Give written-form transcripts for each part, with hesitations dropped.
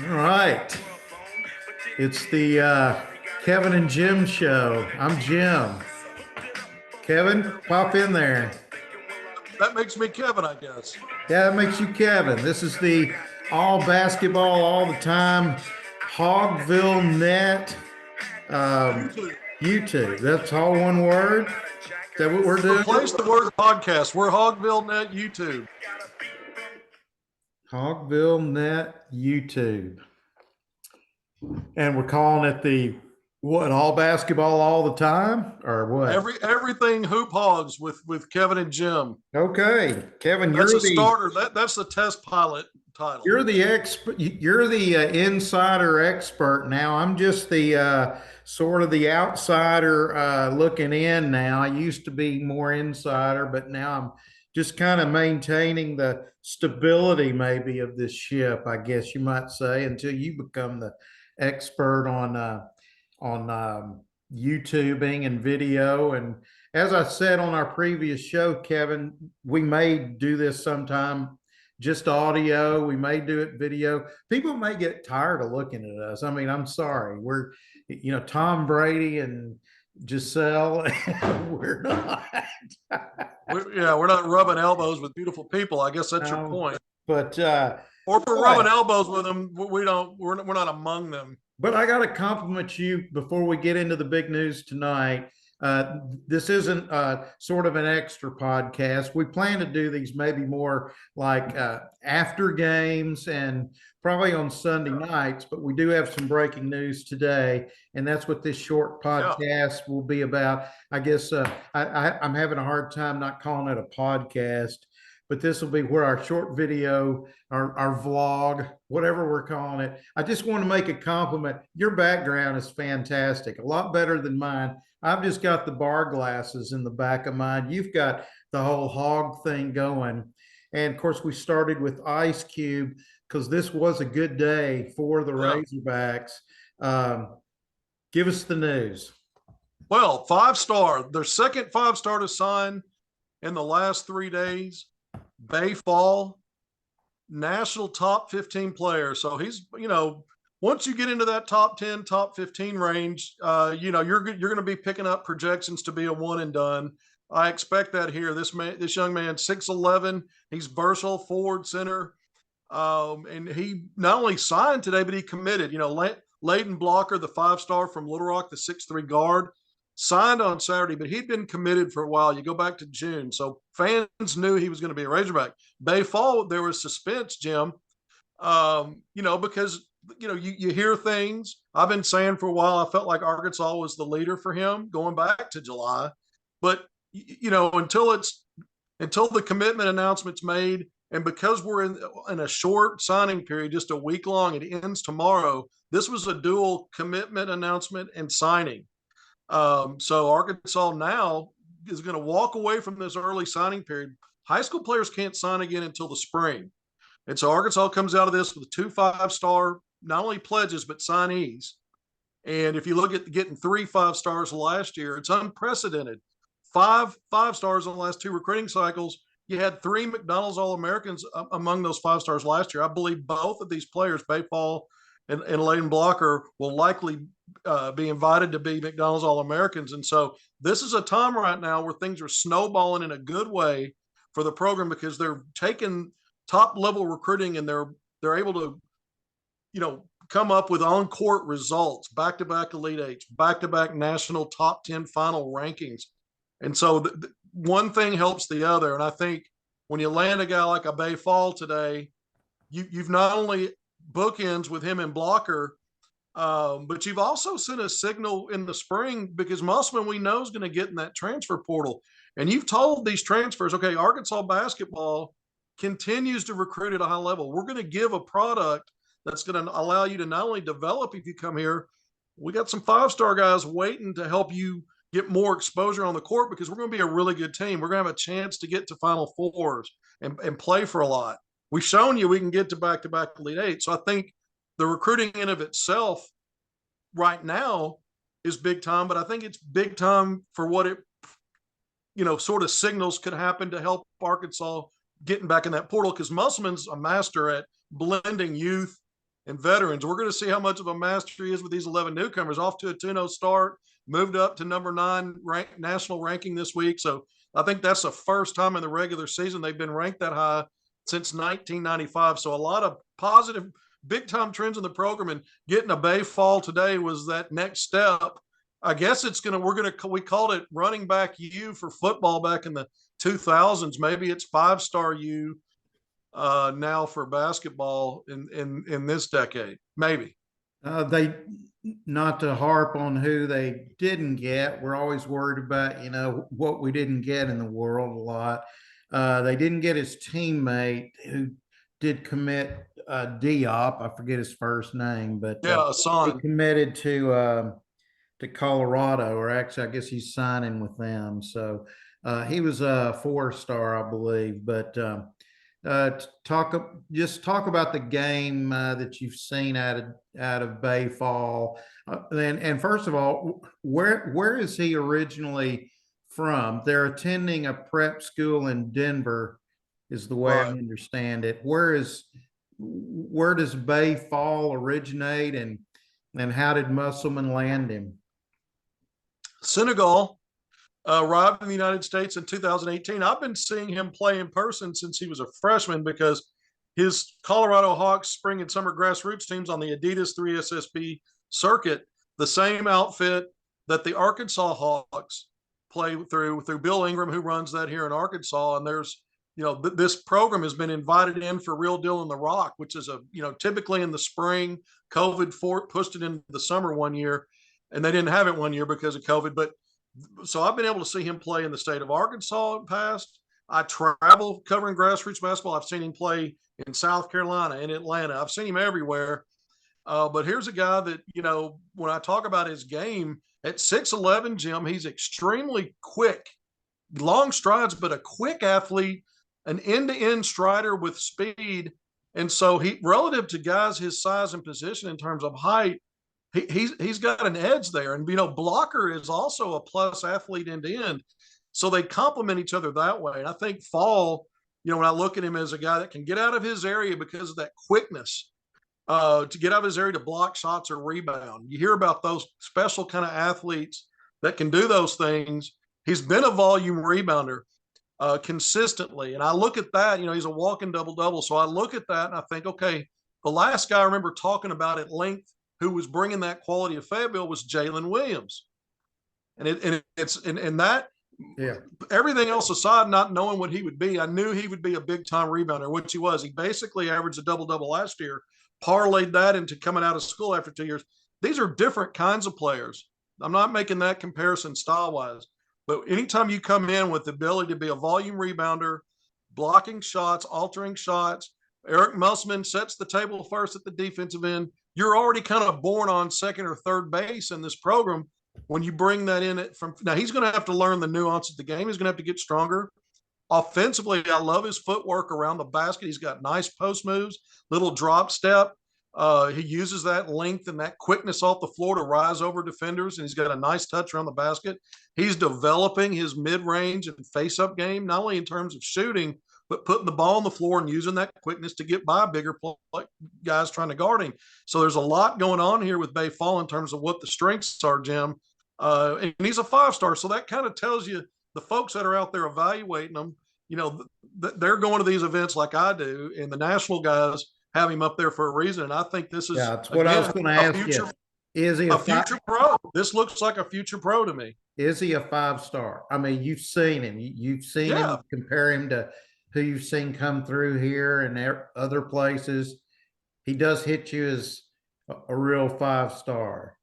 All right. It's the Kevin and Jim show. I'm Jim. Kevin, pop in there. That makes me Kevin, I guess. Yeah, that makes you Kevin. This is the all basketball all the time HogvilleNET YouTube. YouTube. That's all one word. Is that what we're doing? Replace the word podcast. We're HogvilleNET YouTube. HogvilleNET YouTube. And we're calling it the what, all basketball all the time or what? Everything Hoop Hogs with Kevin and Jim. Okay, Kevin, That's a starter. That's the test pilot title. you're the expert. You're the insider expert now. I'm just the sort of the outsider looking in now. I used to be more insider, but now I'm just kind of maintaining the stability maybe of this ship, I guess you might say, until you become the expert on YouTubing and video. And as I said on our previous show, Kevin, we may do this sometime just audio. We may do it video. People may get tired of looking at us. I mean, I'm sorry. We're, Tom Brady and Giselle. We're not. We're not rubbing elbows with beautiful people. I guess that's your point. But or if we're rubbing elbows with them, we're not among them. But I got to compliment you before we get into the big news tonight. This isn't sort of an extra podcast. We plan to do these maybe more like after games and probably on Sunday nights, but we do have some breaking news today, and that's what this short podcast will be about. I guess I'm having a hard time not calling it a podcast, but this will be where our short video, our vlog, whatever we're calling it. I just want to make a compliment. Your background is fantastic, a lot better than mine. I've just got the bar glasses in the back of mine. You've got the whole hog thing going. And of course, we started with Ice Cube because this was a good day for the Razorbacks. Give us the news. Well, 5-star, their second 5-star to sign in the last 3 days. Baye, national top 15 player. So he's, once you get into that top 10, top 15 range, you're going to be picking up projections to be a one and done. I expect that here. This young man, 6'11", he's versatile, forward, center, and he not only signed today, but he committed. Leighton Blocker, the 5-star from Little Rock, the 6'3" guard, signed on Saturday, but he'd been committed for a while. You go back to June, so fans knew he was going to be a Razorback. Baye, there was suspense, Jim, because you hear things. I've been saying for a while, I felt like Arkansas was the leader for him going back to July, but until the commitment announcement's made, and because we're in a short signing period, just a week long, it ends tomorrow. This was a dual commitment announcement and signing. So Arkansas now is going to walk away from this early signing period. High school players can't sign again until the spring. And so Arkansas comes out of this with 2 5-star, not only pledges, but signees. And if you look at getting 3 5-stars last year, it's unprecedented. 5 5-stars in the last 2 recruiting cycles. You had 3 McDonald's All-Americans among those 5-stars last year. I believe both of these players, Baye and Leighton Blocker, will likely be invited to be McDonald's All-Americans. And so this is a time right now where things are snowballing in a good way for the program because they're taking top-level recruiting and they're able to, come up with on-court results, back-to-back Elite Eights, back-to-back national top 10 final rankings. And so one thing helps the other. And I think when you land a guy like a Baye today, you've not only bookends with him and Blocker, but you've also sent a signal in the spring because Musselman, we know, is going to get in that transfer portal. And you've told these transfers, okay, Arkansas basketball continues to recruit at a high level. We're going to give a product that's going to allow you to not only develop if you come here, we got some 5-star guys waiting to help you get more exposure on the court because we're going to be a really good team. We're going to have a chance to get to Final Fours and play for a lot. We've shown you we can get to back-to-back Elite Eight. So I think the recruiting in of itself right now is big time, but I think it's big time for what it, sort of signals could happen to help Arkansas getting back in that portal because Musselman's a master at blending youth and veterans. We're going to see how much of a master he is with these 11 newcomers. Off to a 2-0 start, moved up to number 9 national ranking this week. So I think that's the first time in the regular season they've been ranked that high since 1995. So a lot of positive, big time trends in the program, and getting a Baye fall today was that next step. I guess we called it running back U for football back in the 2000s. Maybe it's 5-star U now for basketball in this decade. Maybe. They, not to harp on who they didn't get. We're always worried about, what we didn't get in the world a lot. They didn't get his teammate who did commit Diop. I forget his first name, but Hassan. he committed to Colorado, or actually, I guess he's signing with them. So he was a 4-star, I believe. But talk about the game that you've seen out of Baye Fall. And first of all, where is he originally from? They're attending a prep school in Denver, is the way I understand it. Where does Baye Fall originate, and how did Musselman land him? Senegal, arrived in the United States in 2018. I've been seeing him play in person since he was a freshman, because his Colorado Hawks spring and summer grassroots teams on the Adidas 3SSB circuit, the same outfit that the Arkansas Hogs play through Bill Ingram, who runs that here in Arkansas. And there's, this program has been invited in for Real Deal in the Rock, which is typically in the spring. COVID pushed it into the summer one year, and they didn't have it one year because of COVID. But so I've been able to see him play in the state of Arkansas in the past. I travel covering grassroots basketball. I've seen him play in South Carolina, in Atlanta. I've seen him everywhere. But here's a guy that, when I talk about his game, at 6'11", Jim, he's extremely quick, long strides, but a quick athlete, an end-to-end strider with speed. And so he, relative to guys his size and position in terms of height, he's got an edge there. And, blocker is also a plus athlete end to end. So they complement each other that way. And I think Fall, when I look at him as a guy that can get out of his area because of that quickness, to get out of his area to block shots or rebound. You hear about those special kind of athletes that can do those things. He's been a volume rebounder consistently. And I look at that, he's a walking double-double. So I look at that and I think, okay, the last guy I remember talking about at length who was bringing that quality of Fayetteville was Jalen Williams. And that, yeah, everything else aside, not knowing what he would be, I knew he would be a big-time rebounder, which he was. He basically averaged a double-double last year, parlayed that into coming out of school after 2 years. These are different kinds of players. I'm not making that comparison style-wise, but anytime you come in with the ability to be a volume rebounder, blocking shots, altering shots, Eric Musselman sets the table first at the defensive end. You're already kind of born on second or third base in this program. When you bring that in now, he's going to have to learn the nuances of the game. He's going to have to get stronger. Offensively, I love his footwork around the basket. He's got nice post moves, little drop step. He uses that length and that quickness off the floor to rise over defenders, and he's got a nice touch around the basket. He's developing his mid-range and face-up game, not only in terms of shooting, but putting the ball on the floor and using that quickness to get by bigger guys trying to guard him. So there's a lot going on here with Baye Fall in terms of what the strengths are, Jim. And he's a 5-star, so that kind of tells you the folks that are out there evaluating them, they're going to these events like I do, and the national guys have him up there for a reason. And I think this is, that's what I was going to ask you. Is he a future pro? This looks like a future pro to me. Is he a 5-star? I mean, you've seen him. You've seen him. Compare him to who you've seen come through here and other places. He does hit you as a real 5-star.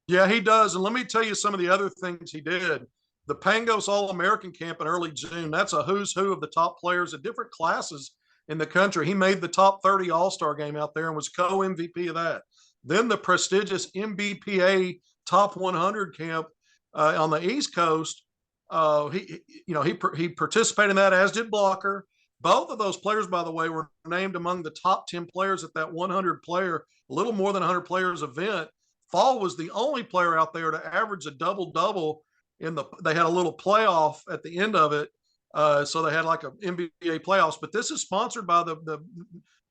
Yeah, he does. And let me tell you some of the other things he did. The Pangos All-American Camp in early June, that's a who's who of the top players at different classes in the country. He made the top 30 All-Star game out there and was co-MVP of that. Then the prestigious MBPA Top 100 Camp on the East Coast, he participated in that, as did Blocker. Both of those players, by the way, were named among the top 10 players at that 100-player, a little more than 100 players event. Fall was the only player out there to average a double-double. They had a little playoff at the end of it, so they had like an NBA playoffs. But this is sponsored by the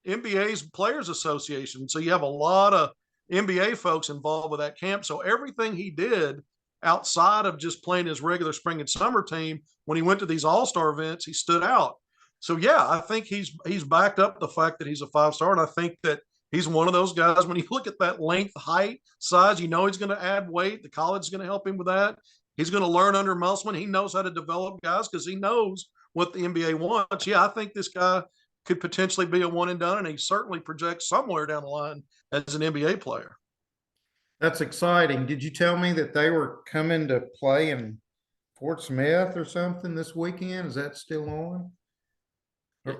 NBA's Players Association. So you have a lot of NBA folks involved with that camp. So everything he did outside of just playing his regular spring and summer team, when he went to these all-star events, he stood out. So yeah, I think he's backed up the fact that he's a 5-star, and I think that he's one of those guys. When you look at that length, height, size, you know he's going to add weight. The college is going to help him with that. He's going to learn under Musselman. He knows how to develop guys because he knows what the NBA wants. Yeah, I think this guy could potentially be a one and done, and he certainly projects somewhere down the line as an NBA player. That's exciting. Did you tell me that they were coming to play in Fort Smith or something this weekend? Is that still on?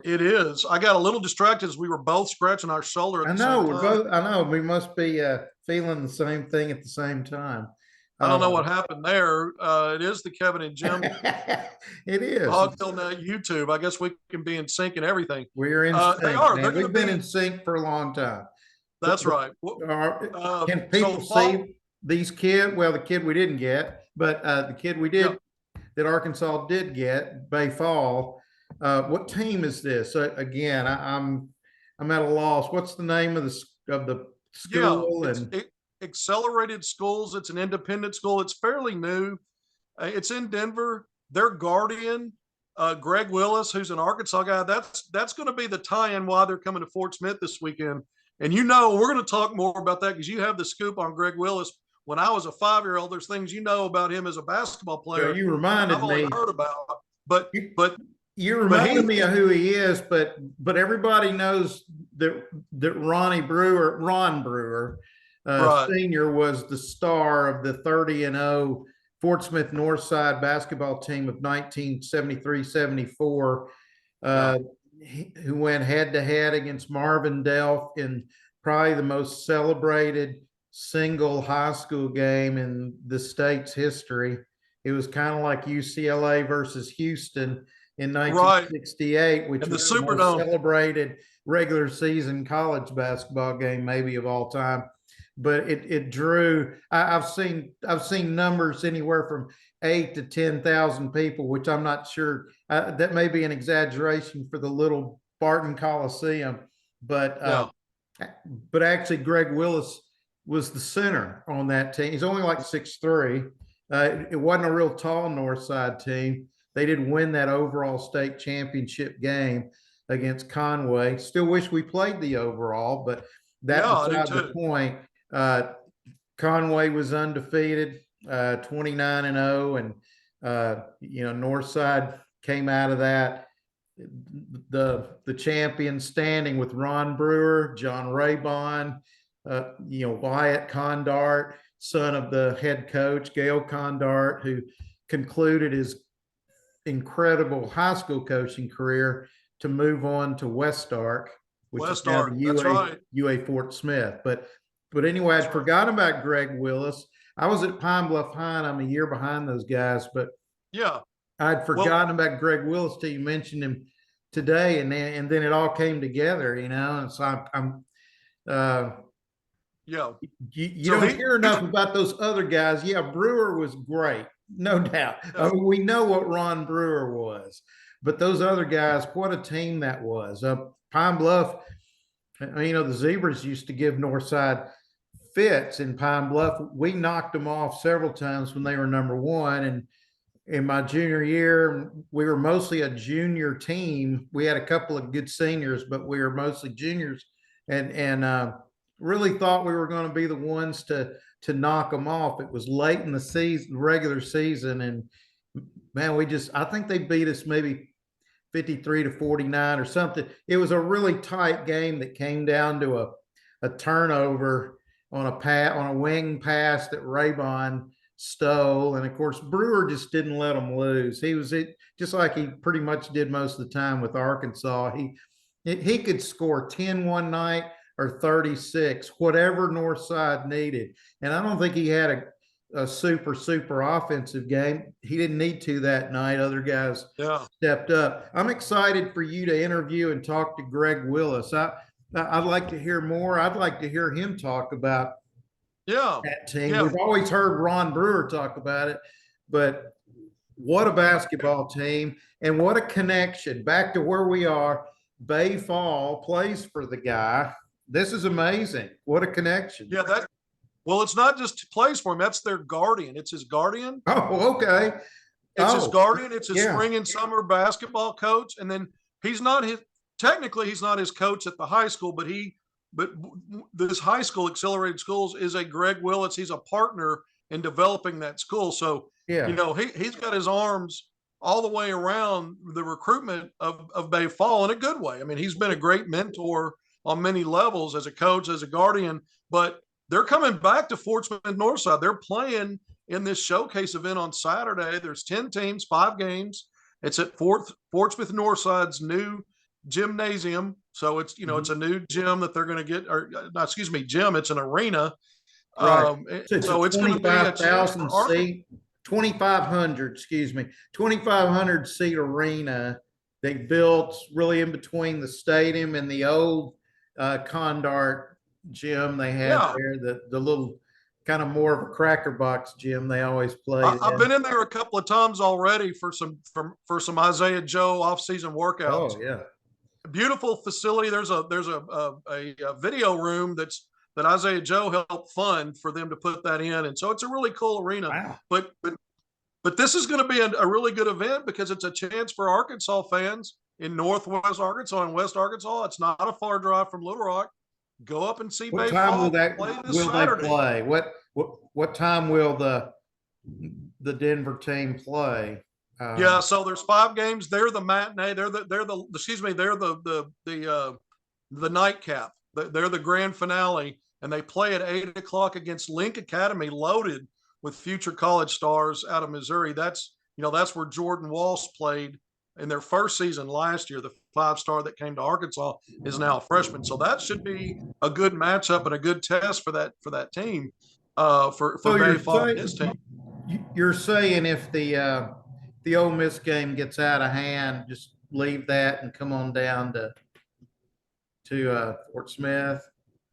It is. I got a little distracted as we were both scratching our shoulder at the same time. I know we must be feeling the same thing at the same time. I don't know what happened there. It is the Kevin and Jim It is. HogvilleNET YouTube. I guess we can be in sync and everything. We're in sync. They are. Man. We've been in sync for a long time. That's right. Can people see these kids? Well, the kid we didn't get, but the kid we did that Arkansas did get, Baye Fall. What team is this? Again, I'm at a loss. What's the name of the school? Yeah, Accelerated Schools. It's an independent school. It's fairly new. It's in Denver. Their guardian, Greg Willis, who's an Arkansas guy, that's going to be the tie-in why they're coming to Fort Smith this weekend. And we're going to talk more about that because you have the scoop on Greg Willis. When I was a 5-year-old, there's things you know about him as a basketball player. You reminded I've only me. heard about, but you reminded me of who he is. But everybody knows that Ron Brewer, right. Senior, was the star of the 30-0 Fort Smith Northside basketball team of 1973-74. Who went head-to-head against Marvin Delph in probably the most celebrated single high school game in the state's history. It was kind of like UCLA versus Houston in 1968, which was the most celebrated regular season college basketball game maybe of all time. But it drew. I've seen numbers anywhere from 8,000 to 10,000 people, which I'm not sure. That may be an exaggeration for the little Barton Coliseum, but actually Greg Willis was the center on that team. He's only like 6'3". It wasn't a real tall Northside team. They did win that overall state championship game against Conway. Still wish we played the overall, but that's beside the point. Conway was undefeated, 29-0, and Northside came out of that the champion standing with Ron Brewer, John Raybon, Wyatt Condart, son of the head coach Gail Condart, who concluded his incredible high school coaching career to move on to Westark, which is now the UA Fort Smith. But anyway, I'd forgotten about Greg Willis. I was at Pine Bluff High, and I'm a year behind those guys, but I'd forgotten about Greg Willis till you mentioned him today, and then it all came together, And so you don't hear enough about those other guys. Yeah, Brewer was great, no doubt. I mean, we know what Ron Brewer was, but those other guys, what a team that was. Pine Bluff, the Zebras used to give Northside fits in Pine Bluff. We knocked them off several times when they were number one. And in my junior year, we were mostly a junior team. We had a couple of good seniors, but we were mostly juniors, and really thought we were going to be the ones to knock them off. It was late in the season, regular season, and man, I think they beat us maybe 53-49 or something. It was a really tight game that came down to a turnover on a wing pass that Raybon stole, and of course Brewer just didn't let them lose. He was just like he pretty much did most of the time with Arkansas. He could score 10 one night or 36, whatever Northside needed, and I don't think he had a super offensive game. He didn't need to that night. Other guys stepped up. I'm excited for you to interview and talk to Greg Willis. I'd like to hear more. I'd like to hear him talk about that team. We've always heard Ron Brewer talk about it, but what a basketball team and what a connection. Back to where we are. Baye Fall plays for the guy. This is amazing. What a connection. Yeah, well, it's not just plays for him. That's their guardian. It's his guardian. Oh, okay. It's his guardian. It's his yeah. spring and summer basketball coach. And then he's not technically he's not his coach at the high school, but this high school, Accelerated Schools, is a Greg Willits. He's a partner in developing that school. So, yeah, he's got his arms all the way around the recruitment of Baye Fall in a good way. I mean, he's been a great mentor on many levels as a coach, as a guardian, but they're coming back to Fort Smith Northside. They're playing in this showcase event on Saturday. There's 10 teams, 5 games. It's at Fort Smith Northside's new gymnasium. So it's, it's a new gym that they're going to get, or not, excuse me, gym. It's an arena. Right. So it's going to be a 25,000 seat, 2,500 seat arena. They built really in between the stadium and the old Condart gym they had there, the little kind of more of a cracker box gym they always play. I've been in there a couple of times already for some Isaiah Joe off-season workouts. Oh yeah, beautiful facility. There's a video room that Isaiah Joe helped fund for them to put that in, and so it's a really cool arena. Wow. But this is going to be a really good event because it's a chance for Arkansas fans in Northwest Arkansas and West Arkansas. It's not a far drive from Little Rock. Go up and see Baye Fall play this Saturday. They play? What time will the Denver team play? So there's 5 games. They're the matinee. They're the nightcap. They're the grand finale, and they play at 8:00 against Link Academy, loaded with future college stars out of Missouri. That's where Jordan Walsh played in their first season last year. The 5-star that came to Arkansas is now a freshman. So that should be a good matchup and a good test for that team, for Baye Fall and his team. You're saying if the Ole Miss game gets out of hand, just leave that and come on down to Fort Smith?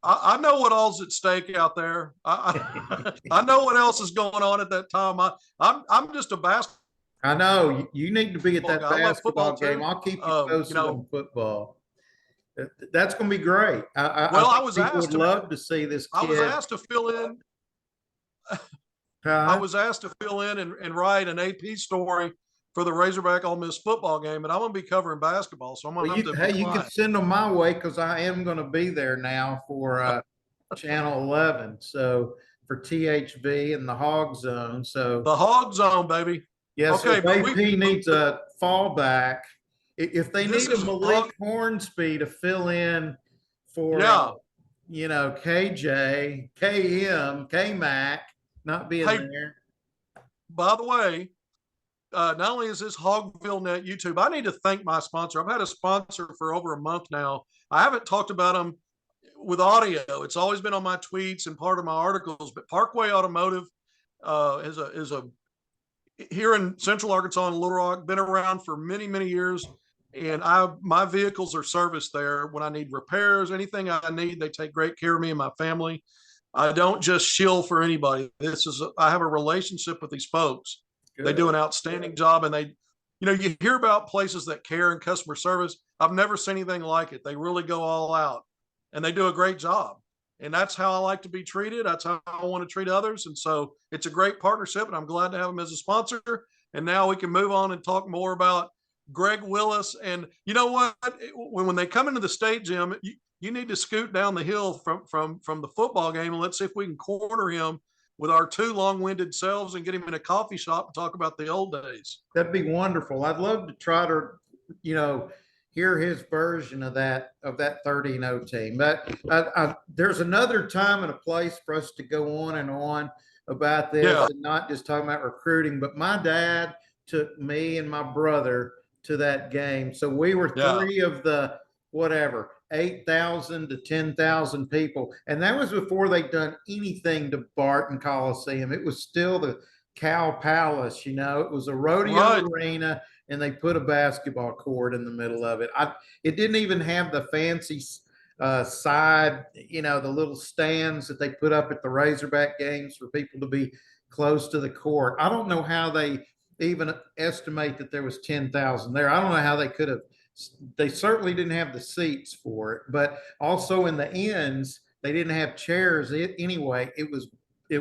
I know what all's at stake out there. I know what else is going on at that time. I'm just a basketball. I know you need to be at that basketball game. Too. I'll keep you posted on football. That's going to be great. I would love to see this kid. I was asked to fill in. I was asked to fill in and write an AP story for the Razorback Ole Miss football game, and I'm going to be covering basketball. So I'm going to have to. Hey, you can send them my way because I am going to be there now for Channel 11. So for THV and the Hog Zone. So the Hog Zone, baby. Yes. Okay, so AP needs a fallback. If they need a Malik Hornsby to fill in for, KJ, KM, KMac not being there. By the way, not only is this HogvilleNET YouTube, I need to thank my sponsor. I've had a sponsor for over a month now. I haven't talked about them with audio. It's always been on my tweets and part of my articles, but Parkway Automotive is a here in Central Arkansas and Little Rock, been around for many, many years. And my vehicles are serviced there when I need repairs, anything I need. They take great care of me and my family. I don't just shill for anybody. I have a relationship with these folks. Good. They do an outstanding job, and you hear about places that care in customer service. I've never seen anything like it. They really go all out, and they do a great job. And that's how I like to be treated. That's how I want to treat others. And so it's a great partnership, and I'm glad to have them as a sponsor. And now we can move on and talk more about Greg Willis. And you know what? When they come into the state gym, you need to scoot down the hill from the football game, and let's see if we can corner him with our 2 long-winded selves and get him in a coffee shop and talk about the old days. That'd be wonderful. I'd love to try to, hear his version of that 13-0 team. But there's another time and a place for us to go on and on about this, and not just talking about recruiting. But my dad took me and my brother to that game. So we were 3 of the 8,000 to 10,000 people. And that was before they'd done anything to Barton Coliseum. It was still the Cow Palace, it was a rodeo arena, and they put a basketball court in the middle of it. It didn't even have the fancy side, the little stands that they put up at the Razorback games for people to be close to the court. I don't know how they even estimate that there was 10,000 there. I don't know how they could have they certainly didn't have the seats for it, but also in the ends, they didn't have chairs. Anyway, it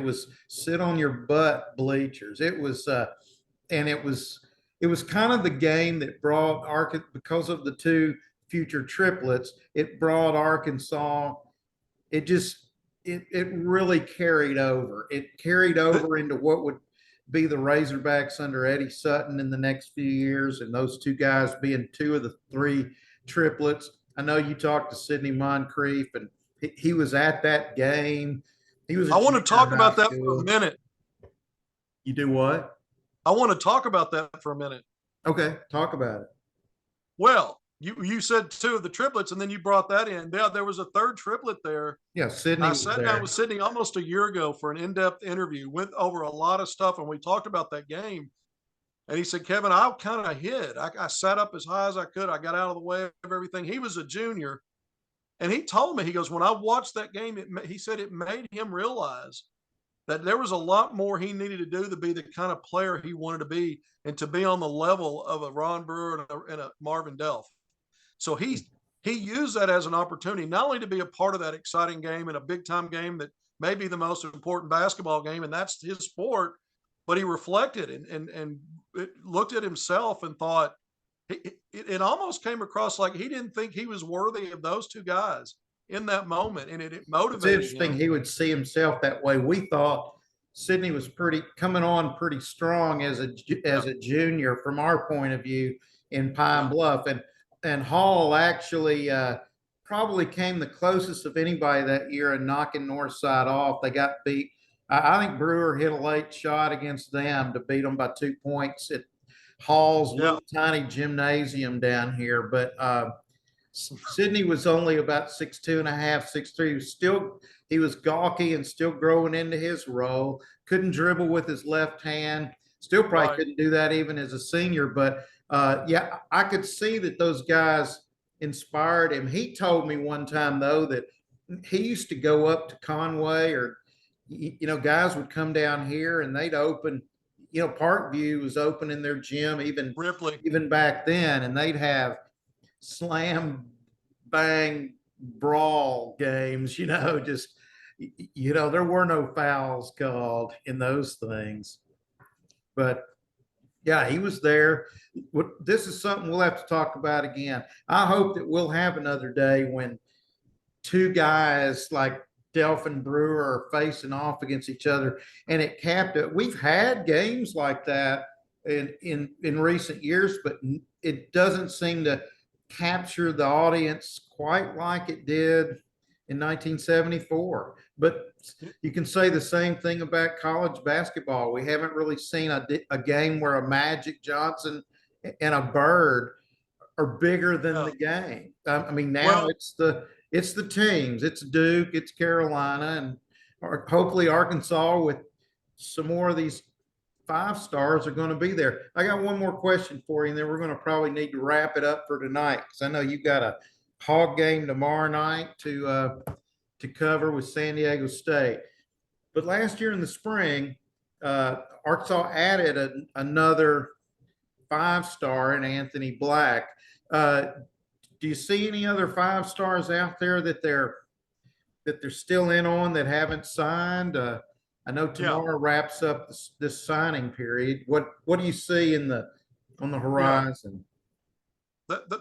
was sit on your butt bleachers. And it was kind of the game that brought Arkansas, because of the two future triplets, it brought Arkansas. It really carried over. It carried over into what would be the Razorbacks under Eddie Sutton in the next few years, and those two guys being two of the three triplets. I know you talked to Sidney Moncrief, and he was at that game. He was. I want to talk about that for a minute. You do what? I want to talk about that for a minute. Okay, talk about it. Well, you said two of the triplets, and then you brought that in. Yeah, there was a third triplet there. Yeah, Sidney. I sat down with Sidney almost a year ago for an in-depth interview, went over a lot of stuff, and we talked about that game. And he said, Kevin, I kind of hid. I sat up as high as I could. I got out of the way of everything. He was a junior. And he told me, he goes, when I watched that game, he said it made him realize that there was a lot more he needed to do to be the kind of player he wanted to be and to be on the level of a Ron Brewer and a Marvin Delph. So he used that as an opportunity, not only to be a part of that exciting game and a big time game that may be the most important basketball game, and that's his sport, but he reflected and looked at himself and thought, it almost came across like he didn't think he was worthy of those two guys in that moment, and it motivated it's interesting him. he would see himself that way. We thought Sidney was coming on pretty strong as a junior from our point of view in Pine Bluff, and Hall actually probably came the closest of anybody that year in knocking Northside off. They got beat. I think Brewer hit a late shot against them to beat them by 2 points at Hall's little tiny gymnasium down here. But Sidney was only about 6'2.5", 6'3". He was gawky and still growing into his role. Couldn't dribble with his left hand. Still probably couldn't do that even as a senior. But yeah, I could see that those guys inspired him. He told me one time though that he used to go up to Conway, or guys would come down here and they'd open. Parkview was opening their gym even back then, and they'd have slam bang brawl games. Just there were no fouls called in those things. But yeah, he was there. This is something we'll have to talk about again. I hope that we'll have another day when two guys like Delph and Brewer are facing off against each other, and it capped it. We've had games like that in recent years, but it doesn't seem to capture the audience quite like it did in 1974. But you can say the same thing about college basketball. We haven't really seen a game where a Magic Johnson and a Bird are bigger than the game. I mean, now it's the teams. It's Duke, it's Carolina, and hopefully Arkansas with some more of these 5 stars are going to be there. I got one more question for you, and then we're going to probably need to wrap it up for tonight, because I know you've got a Hog game tomorrow night to cover with San Diego State. But last year in the spring, Arkansas added another 5-star in Anthony Black. Do you see any other 5 stars out there that they're still in on that haven't signed? I know tomorrow wraps up this signing period. What do you see on the horizon?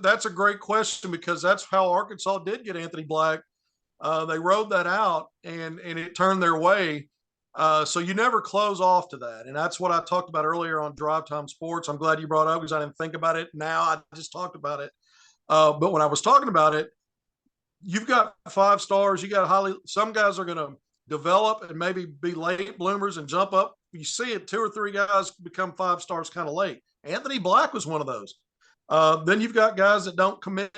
That's a great question, because that's how Arkansas did get Anthony Black. They rode that out and it turned their way. So you never close off to that. And that's what I talked about earlier on Drive Time Sports. I'm glad you brought it up, because I didn't think about it. Now I just talked about it. But when I was talking about it, you've got 5 stars. You got some guys are going to develop and maybe be late bloomers and jump up. You see it, 2 or 3 guys become 5 stars kind of late. Anthony Black was one of those. Then you've got guys that don't commit.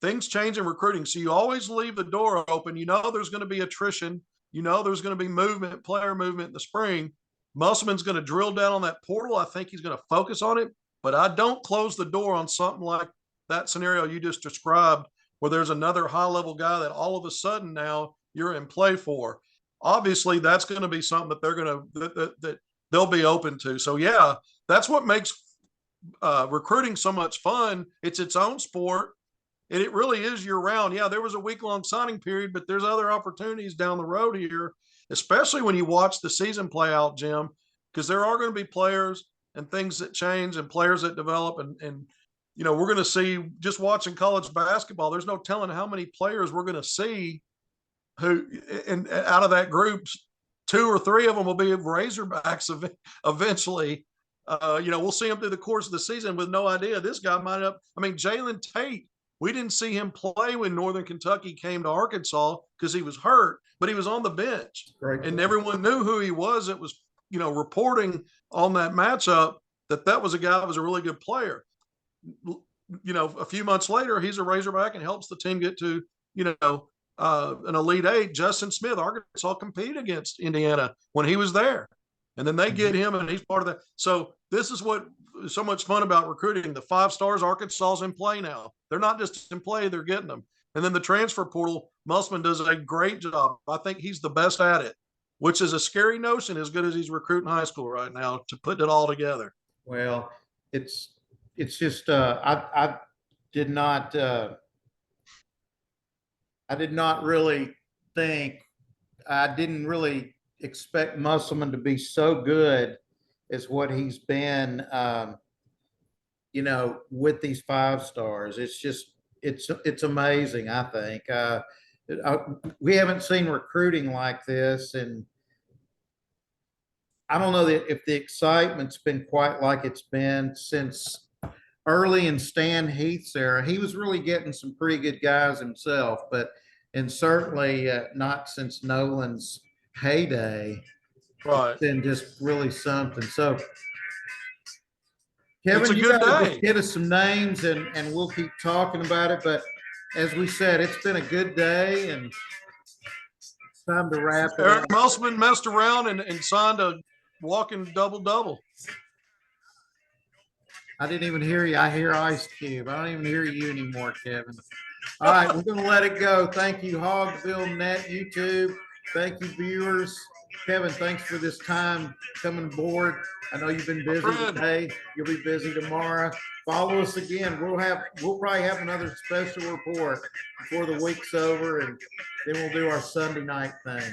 Things change in recruiting. So you always leave the door open. There's going to be attrition. There's going to be player movement in the spring. Musselman's going to drill down on that portal. I think he's going to focus on it. But I don't close the door on something like that scenario you just described, where there's another high-level guy that all of a sudden now you're in play for. Obviously, that's going to be something that they're going to that they'll be open to. So yeah, that's what makes recruiting so much fun. It's its own sport, and it really is year round. Yeah, there was a week-long signing period, but there's other opportunities down the road here, especially when you watch the season play out, Jim, because there are going to be players and things that change and players that develop. And you know, we're going to see, just watching college basketball, there's no telling how many players we're going to see who, and out of that group, 2 or 3 of them will be Razorbacks eventually. You know, we'll see them through the course of the season with no idea. This guy might up. I mean, Jalen Tate, we didn't see him play when Northern Kentucky came to Arkansas because he was hurt, but he was on the bench. Great. And everyone knew who he was. It was, you know, reporting on that matchup that was a guy that was a really good player. You know, a few months later, he's a Razorback and helps the team get to, you know, an Elite Eight. Justin Smith, Arkansas competed against Indiana when he was there. And then they get him, and he's part of that. So this is what is so much fun about recruiting. The 5 stars, Arkansas's in play now. They're not just in play, they're getting them. And then the transfer portal, Musselman does a great job. I think he's the best at it, which is a scary notion as good as he's recruiting high school right now to put it all together. Well, it's just I did not really think, I didn't really expect Musselman to be so good as what he's been, you know, with these 5 stars. It's just, it's amazing. I think we haven't seen recruiting like this, and I don't know if the excitement's been quite like it's been since early in Stan Heath's era. He was really getting some pretty good guys himself, and certainly not since Nolan's heyday. Right. It's been just really something. So, Kevin, It's a you good got to day. get us some names, and we'll keep talking about it. But as we said, it's been a good day, and it's time to wrap it Eric up. Musselman messed around and signed a walking double-double. I didn't even hear you. I hear Ice Cube. I don't even hear you anymore, Kevin. All right, we're going to let it go. Thank you, HogvilleNET, YouTube. Thank you, viewers. Kevin, thanks for this time coming aboard. I know you've been busy today. You'll be busy tomorrow. Follow us again. We'll probably have another special report before the week's over, and then we'll do our Sunday night thing.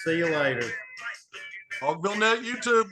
See you later. HogvilleNET YouTube.